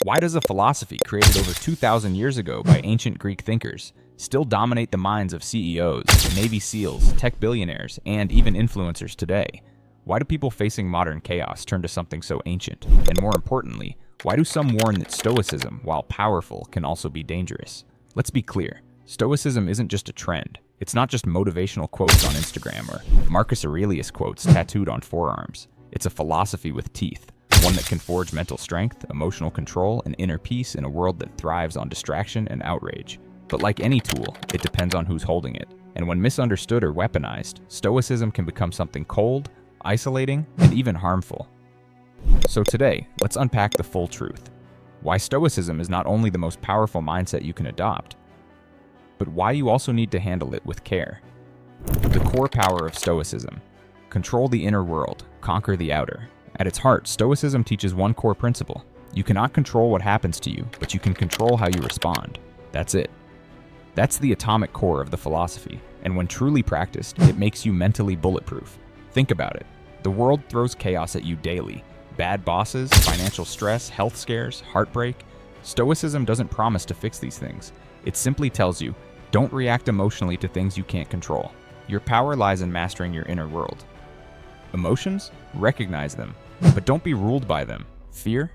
Why does a philosophy created over 2,000 years ago by ancient Greek thinkers still dominate the minds of CEOs, Navy SEALs, tech billionaires, and even influencers today? Why do people facing modern chaos turn to something so ancient? And more importantly, why do some warn that Stoicism, while powerful, can also be dangerous? Let's be clear. Stoicism isn't just a trend. It's not just motivational quotes on Instagram or Marcus Aurelius quotes tattooed on forearms. It's a philosophy with teeth, one that can forge mental strength, emotional control, and inner peace in a world that thrives on distraction and outrage. But like any tool, it depends on who's holding it. And when misunderstood or weaponized, Stoicism can become something cold, isolating, and even harmful. So today, let's unpack the full truth. Why Stoicism is not only the most powerful mindset you can adopt, but why you also need to handle it with care. The core power of Stoicism. Control the inner world, conquer the outer. At its heart, Stoicism teaches one core principle. You cannot control what happens to you, but you can control how you respond. That's it. That's the atomic core of the philosophy, and when truly practiced, it makes you mentally bulletproof. Think about it. The world throws chaos at you daily. Bad bosses, financial stress, health scares, heartbreak. Stoicism doesn't promise to fix these things. It simply tells you, don't react emotionally to things you can't control. Your power lies in mastering your inner world. Emotions? Recognize them, but don't be ruled by them. Fear?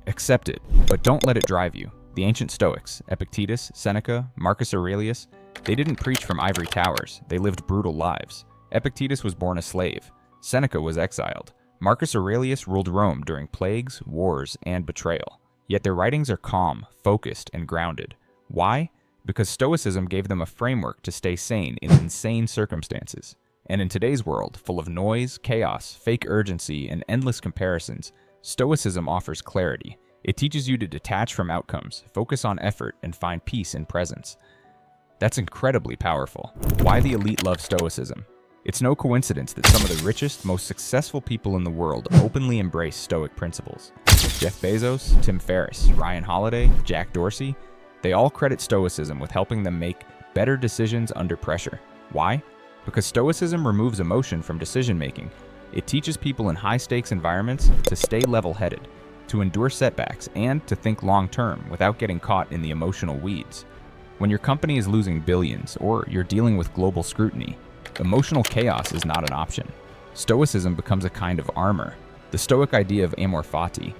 Accept it, but don't let it drive you. The ancient Stoics, Epictetus, Seneca, Marcus Aurelius, they didn't preach from ivory towers. They lived brutal lives. Epictetus was born a slave. Seneca was exiled. Marcus Aurelius ruled Rome during plagues, wars, and betrayal. Yet their writings are calm, focused, and grounded. Why? Because Stoicism gave them a framework to stay sane in insane circumstances. And in today's world, full of noise, chaos, fake urgency, and endless comparisons, Stoicism offers clarity. It teaches you to detach from outcomes, focus on effort, and find peace in presence. That's incredibly powerful. Why the elite love Stoicism? It's no coincidence that some of the richest, most successful people in the world openly embrace Stoic principles. Jeff Bezos, Tim Ferriss, Ryan Holiday, Jack Dorsey, they all credit Stoicism with helping them make better decisions under pressure. Why? Because Stoicism removes emotion from decision-making. It teaches people in high-stakes environments to stay level-headed, to endure setbacks, and to think long-term without getting caught in the emotional weeds. When your company is losing billions or you're dealing with global scrutiny, emotional chaos is not an option. Stoicism becomes a kind of armor. The Stoic idea of amor fati,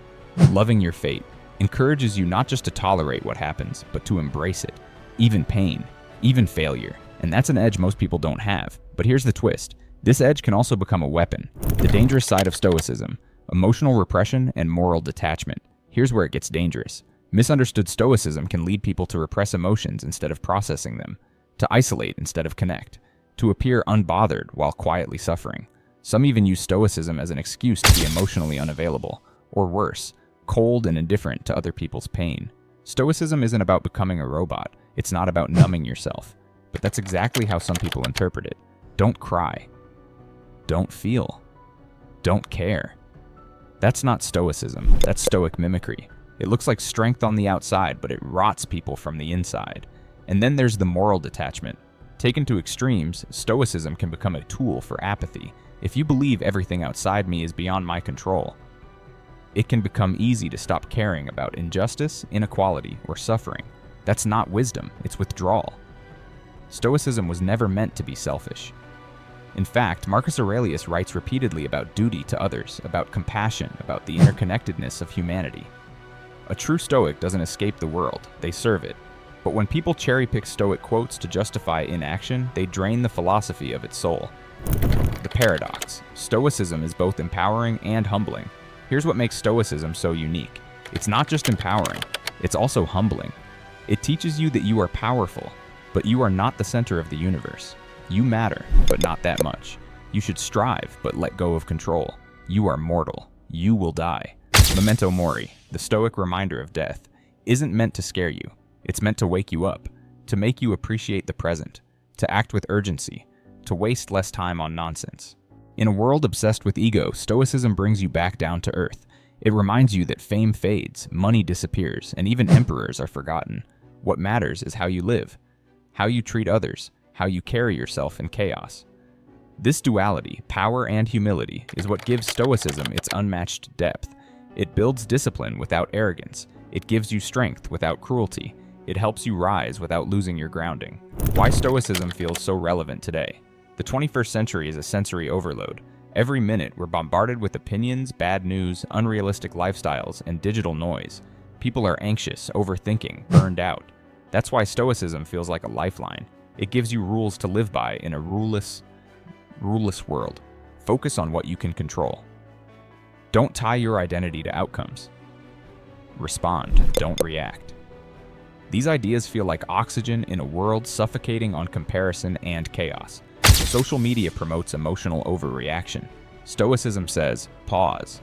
loving your fate, encourages you not just to tolerate what happens, but to embrace it, even pain, even failure. And that's an edge most people don't have. But here's the twist. This edge can also become a weapon. The dangerous side of Stoicism, emotional repression and moral detachment. Here's where it gets dangerous. Misunderstood Stoicism can lead people to repress emotions instead of processing them, to isolate instead of connect, to appear unbothered while quietly suffering. Some even use Stoicism as an excuse to be emotionally unavailable, or worse, cold and indifferent to other people's pain. Stoicism isn't about becoming a robot. It's not about numbing yourself. But that's exactly how some people interpret it. Don't cry. Don't feel. Don't care. That's not Stoicism. That's Stoic mimicry. It looks like strength on the outside, but it rots people from the inside. And then there's the moral detachment. Taken to extremes, Stoicism can become a tool for apathy. If you believe everything outside me is beyond my control, it can become easy to stop caring about injustice, inequality, or suffering. That's not wisdom, it's withdrawal. Stoicism was never meant to be selfish. In fact, Marcus Aurelius writes repeatedly about duty to others, about compassion, about the interconnectedness of humanity. A true Stoic doesn't escape the world, they serve it. But when people cherry-pick Stoic quotes to justify inaction, they drain the philosophy of its soul. The paradox. Stoicism is both empowering and humbling. Here's what makes Stoicism so unique. It's not just empowering, it's also humbling. It teaches you that you are powerful, but you are not the center of the universe. You matter, but not that much. You should strive, but let go of control. You are mortal. You will die. Memento mori, the Stoic reminder of death, isn't meant to scare you. It's meant to wake you up, to make you appreciate the present, to act with urgency, to waste less time on nonsense. In a world obsessed with ego, Stoicism brings you back down to earth. It reminds you that fame fades, money disappears, and even emperors are forgotten. What matters is how you live, how you treat others, how you carry yourself in chaos. This duality, power and humility, is what gives Stoicism its unmatched depth. It builds discipline without arrogance. It gives you strength without cruelty. It helps you rise without losing your grounding. Why Stoicism feels so relevant today. The 21st century is a sensory overload. Every minute, we're bombarded with opinions, bad news, unrealistic lifestyles, and digital noise. People are anxious, overthinking, burned out. That's why Stoicism feels like a lifeline. It gives you rules to live by in a ruleless world. Focus on what you can control. Don't tie your identity to outcomes. Respond, don't react. These ideas feel like oxygen in a world suffocating on comparison and chaos. Social media promotes emotional overreaction. Stoicism says, pause.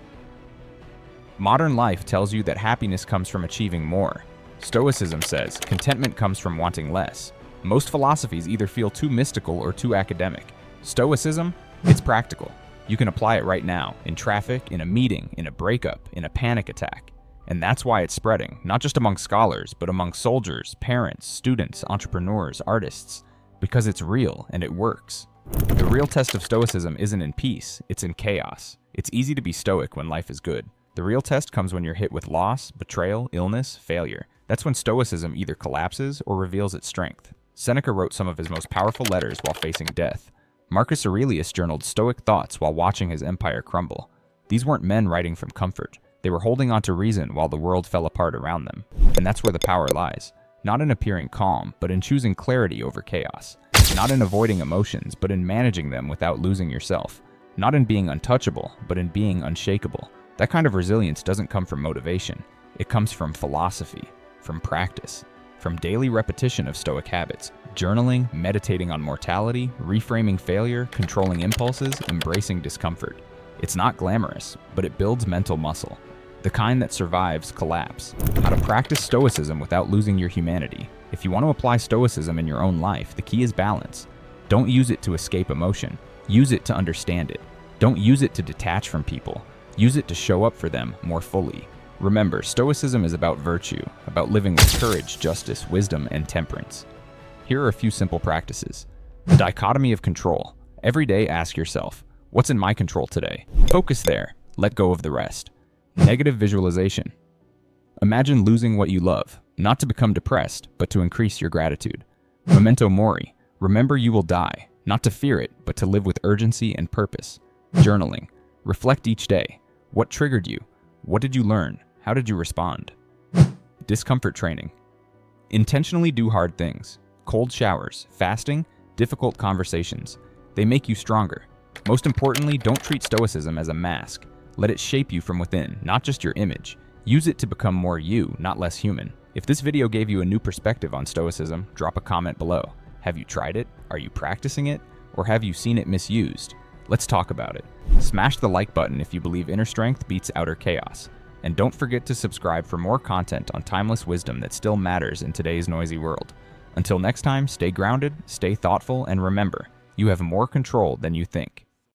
Modern life tells you that happiness comes from achieving more. Stoicism says, contentment comes from wanting less. Most philosophies either feel too mystical or too academic. Stoicism, it's practical. You can apply it right now, in traffic, in a meeting, in a breakup, in a panic attack. And that's why it's spreading, not just among scholars, but among soldiers, parents, students, entrepreneurs, artists. Because it's real and it works. The real test of Stoicism isn't in peace, it's in chaos. It's easy to be stoic when life is good. The real test comes when you're hit with loss, betrayal, illness, failure. That's when Stoicism either collapses or reveals its strength. Seneca wrote some of his most powerful letters while facing death. Marcus Aurelius journaled stoic thoughts while watching his empire crumble. These weren't men writing from comfort. They were holding on to reason while the world fell apart around them. And that's where the power lies. Not in appearing calm, but in choosing clarity over chaos. Not in avoiding emotions, but in managing them without losing yourself. Not in being untouchable, but in being unshakable. That kind of resilience doesn't come from motivation. It comes from philosophy, from practice, from daily repetition of stoic habits. Journaling, meditating on mortality, reframing failure, controlling impulses, embracing discomfort. It's not glamorous, but it builds mental muscle. The kind that survives collapse. How to practice Stoicism without losing your humanity. If you want to apply Stoicism in your own life, the key is balance. Don't use it to escape emotion. Use it to understand it. Don't use it to detach from people. Use it to show up for them more fully. Remember, Stoicism is about virtue, about living with courage, justice, wisdom, and temperance. Here are a few simple practices. The dichotomy of control. Every day ask yourself, what's in my control today? Focus there. Let go of the rest. Negative visualization. Imagine losing what you love, not to become depressed, but to increase your gratitude. Memento mori. Remember you will die, not to fear it, but to live with urgency and purpose. Journaling. Reflect each day. What triggered you? What did you learn? How did you respond? Discomfort training. Intentionally do hard things. Cold showers, fasting, difficult conversations. They make you stronger. Most importantly, don't treat Stoicism as a mask. Let it shape you from within, not just your image. Use it to become more you, not less human. If this video gave you a new perspective on Stoicism, drop a comment below. Have you tried it? Are you practicing it? Or have you seen it misused? Let's talk about it. Smash the like button if you believe inner strength beats outer chaos. And don't forget to subscribe for more content on timeless wisdom that still matters in today's noisy world. Until next time, stay grounded, stay thoughtful, and remember, you have more control than you think.